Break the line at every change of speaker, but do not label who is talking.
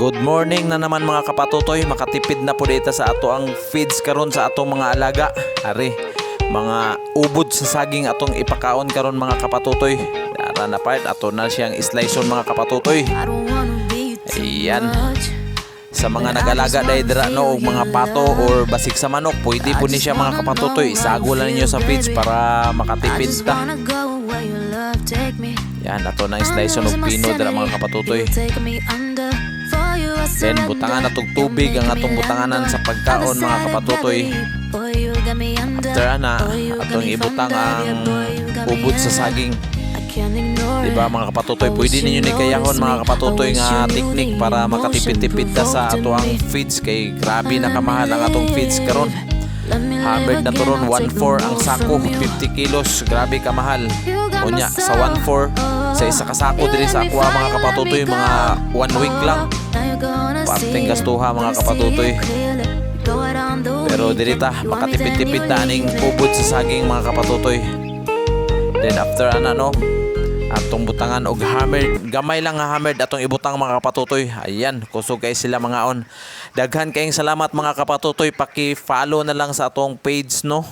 Good morning na naman mga kapatutoy. Makatipid na po dito sa ato ang feeds karon sa atong mga alaga. Ari, mga ubod sa saging atong ipakaon karon mga kapatutoy. Dara na part ato na siyang sliceon mga kapatutoy. Ayan. Sa mga nagalaga dira no og mga pato or basik sa manok, pwede po ni siya mga kapatutoy. Isago lang ninyo sa feeds para makatipid ta. Yan, ato na sliceon og pino dira mga kapatutoy. Then butangan natong tubig ang atong butanganan sa pagkaon mga kapatutoy. After na atong ibutang ang ubod sa saging. Diba mga kapatutoy, pwede ninyo ni kayahon mga kapatutoy nga teknik para makatipid-tipid ta sa ato ang feeds kay grabe na kamahal ang atong feeds karon. Hammered na turon 1.4 ang sako, 50 kilos, grabe kamahal. Unya sa 1.4 sa isa ka sako diri sa aqua mga kapatutoy, mga 1 week lang. Parteng gastuha mga kapatutoy. Pero diri ta makatipid-tipid ta ning ubod sa saging mga kapatutoy. Then after no, atong butangan og hammered, gamay lang nga hammered atong ibutang mga kapatutoy. Ayan, kusog kay sila mga on. Daghan kayong salamat mga kapatutoy, paki-follow na lang sa atong page no.